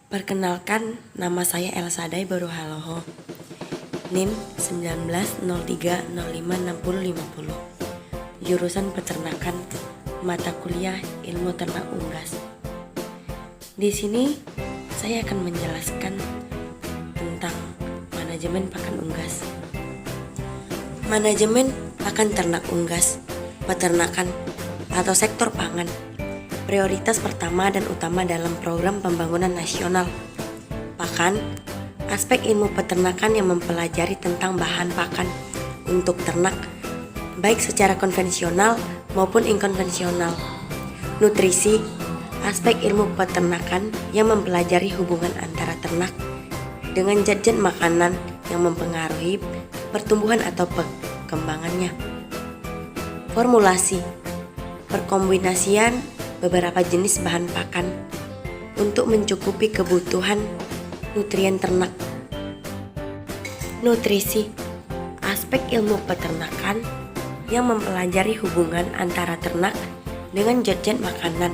Perkenalkan, nama saya Elsadai Baruhaloho, NIM 1903056050, jurusan Peternakan, mata kuliah Ilmu Ternak Unggas. Di sini saya akan menjelaskan tentang manajemen pakan unggas. Manajemen pakan ternak unggas, peternakan atau sektor pangan, prioritas pertama dan utama dalam program pembangunan nasional. Pakan, aspek ilmu peternakan yang mempelajari tentang bahan pakan untuk ternak, baik secara konvensional maupun inkonvensional. Nutrisi, aspek ilmu peternakan yang mempelajari hubungan antara ternak dengan zat-zat makanan yang mempengaruhi pertumbuhan atau perkembangannya. Formulasi, perkombinasian beberapa jenis bahan pakan untuk mencukupi kebutuhan nutrien ternak. Nutrisi, aspek ilmu peternakan yang mempelajari hubungan antara ternak dengan zat-zat makanan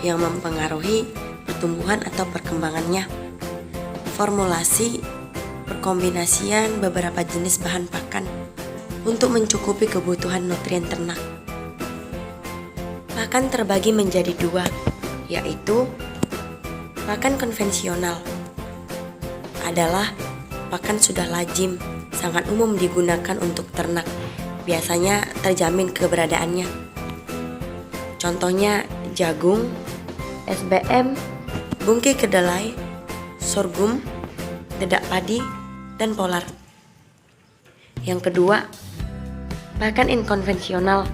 yang mempengaruhi pertumbuhan atau perkembangannya. Formulasi, perkombinasian beberapa jenis bahan pakan untuk mencukupi kebutuhan nutrien ternak. Pakan terbagi menjadi dua, yaitu pakan konvensional adalah pakan sudah lazim, sangat umum digunakan untuk ternak, biasanya terjamin keberadaannya. Contohnya jagung, SBM, bungkil kedelai, sorghum, dedak padi, dan polar. Yang kedua, pakan inkonvensional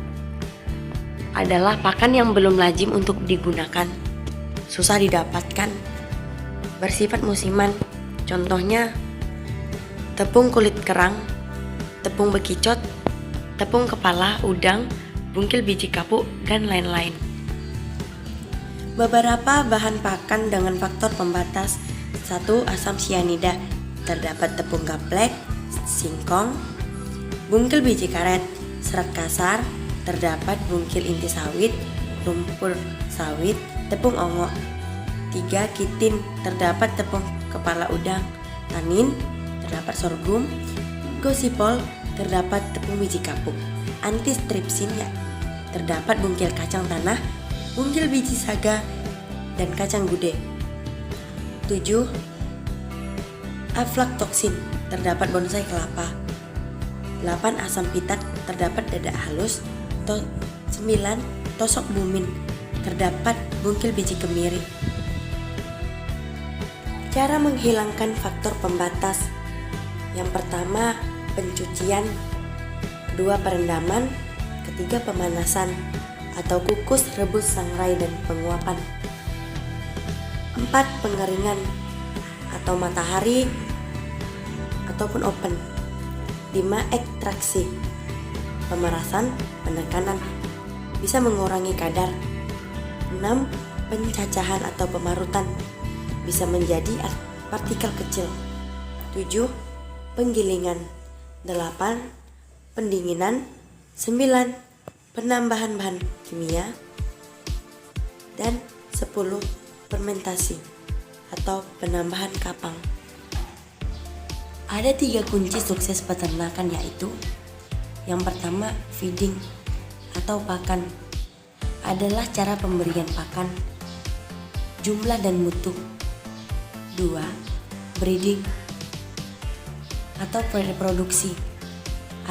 adalah pakan yang belum lazim untuk digunakan, susah didapatkan, bersifat musiman. Contohnya tepung kulit kerang, tepung bekicot, tepung kepala udang, bungkil biji kapuk, dan lain-lain. Beberapa bahan pakan dengan faktor pembatas: 1. Asam sianida, terdapat tepung gaplek, singkong, bungkil biji karet. Serat kasar, terdapat bungkil inti sawit, lumpur sawit, tepung ongo. 3. Kitin, terdapat tepung kepala udang. Tanin, terdapat sorghum. Gosipol, terdapat tepung biji kapuk. Antistripsin, terdapat bungkil kacang tanah, bungkil biji saga, dan kacang gude. 7. Aflatoksin, terdapat bonsai kelapa. 8. Asam pitat, terdapat dadak halus. 9. Tosok bumin, terdapat bungkil biji kemiri. Cara menghilangkan faktor pembatas: yang pertama, pencucian. 2. Perendaman. 3. Pemanasan atau kukus, rebus, sangrai, dan penguapan. 4. Pengeringan atau matahari ataupun oven. 5. Ekstraksi, pemerasan, penekanan, bisa mengurangi kadar. 6. Pencacahan atau pemarutan, bisa menjadi partikel kecil. 7. Penggilingan. 8. Pendinginan. 9. Penambahan bahan kimia. Dan 10. Fermentasi atau penambahan kapang. Ada 3 kunci sukses peternakan, yaitu: yang pertama, feeding atau pakan adalah cara pemberian pakan, jumlah dan mutu. 2. Breeding atau reproduksi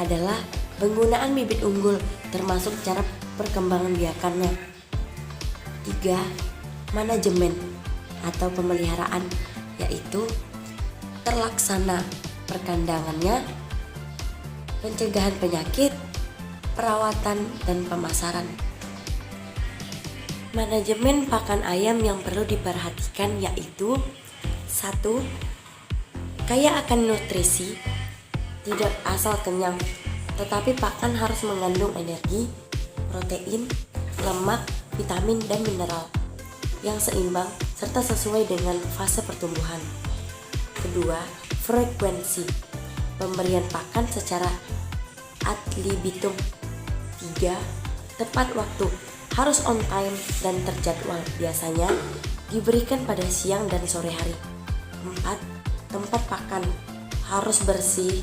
adalah penggunaan bibit unggul termasuk cara perkembangan biakannya. 3. Manajemen atau pemeliharaan, yaitu terlaksana perkandangannya, pencegahan penyakit, perawatan, dan pemasaran. Manajemen pakan ayam yang perlu diperhatikan yaitu: 1. Kaya akan nutrisi, tidak asal kenyang, tetapi pakan harus mengandung energi, protein, lemak, vitamin, dan mineral yang seimbang serta sesuai dengan fase pertumbuhan. Kedua, frekuensi pemberian pakan secara ad libitum. 3. Tepat waktu, harus on time dan terjadwal, biasanya diberikan pada siang dan sore hari. 4. Tempat pakan harus bersih,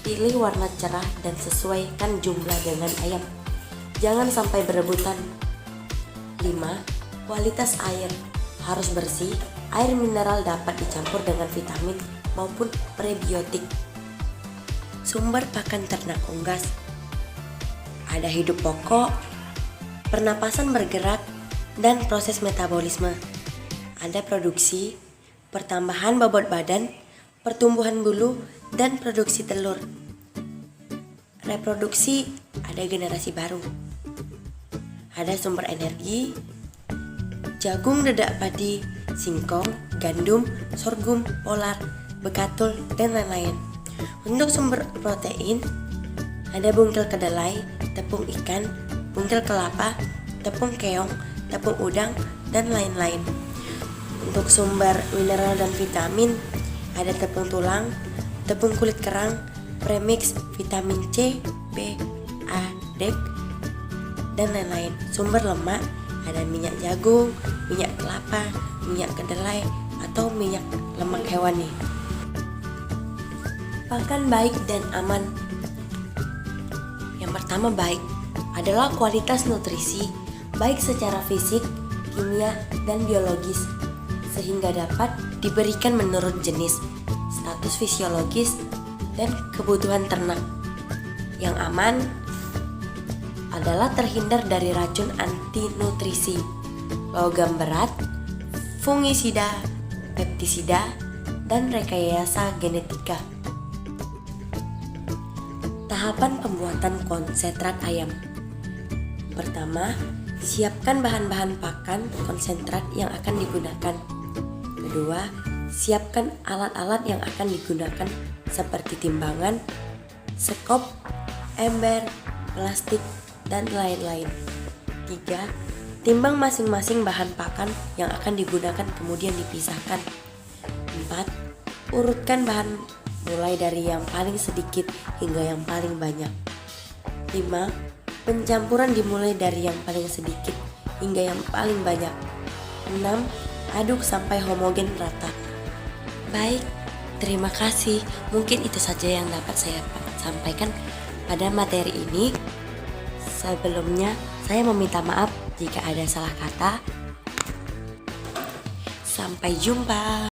pilih warna cerah dan sesuaikan jumlah dengan ayam. Jangan sampai berebutan. 5. Kualitas air harus bersih, air mineral dapat dicampur dengan vitamin maupun prebiotik. Sumber pakan ternak unggas. Ada hidup pokok, pernapasan bergerak, dan proses metabolisme. Ada produksi, pertambahan bobot badan, pertumbuhan bulu, dan produksi telur. Reproduksi, ada generasi baru. Ada sumber energi, jagung, dedak padi, singkong, gandum, sorghum, polar, bekatul, dan lain-lain. Untuk sumber protein, ada bungkil kedelai, tepung ikan, bungkil kelapa, tepung keong, tepung udang, dan lain-lain. Untuk sumber mineral dan vitamin, ada tepung tulang, tepung kulit kerang, premix, vitamin C, B, A, D, dan lain-lain. Sumber lemak, ada minyak jagung, minyak kelapa, minyak kedelai, atau minyak lemak hewani. Pakan baik dan aman. Yang pertama, baik adalah kualitas nutrisi, baik secara fisik, kimia, dan biologis, sehingga dapat diberikan menurut jenis, status fisiologis, dan kebutuhan ternak. Yang aman adalah terhindar dari racun anti nutrisi, logam berat, fungisida, pestisida, dan rekayasa genetika. Tahapan pembuatan konsentrat ayam. Pertama, siapkan bahan-bahan pakan konsentrat yang akan digunakan. Kedua, siapkan alat-alat yang akan digunakan seperti timbangan, sekop, ember, plastik, dan lain-lain. 3. Timbang masing-masing bahan pakan yang akan digunakan kemudian dipisahkan. 4. Urutkan bahan mulai dari yang paling sedikit hingga yang paling banyak. 5. Pencampuran dimulai dari yang paling sedikit hingga yang paling banyak. 6. Aduk sampai homogen rata. Baik, terima kasih. Mungkin itu saja yang dapat saya sampaikan pada materi ini. Sebelumnya, saya meminta maaf jika ada salah kata. Sampai jumpa.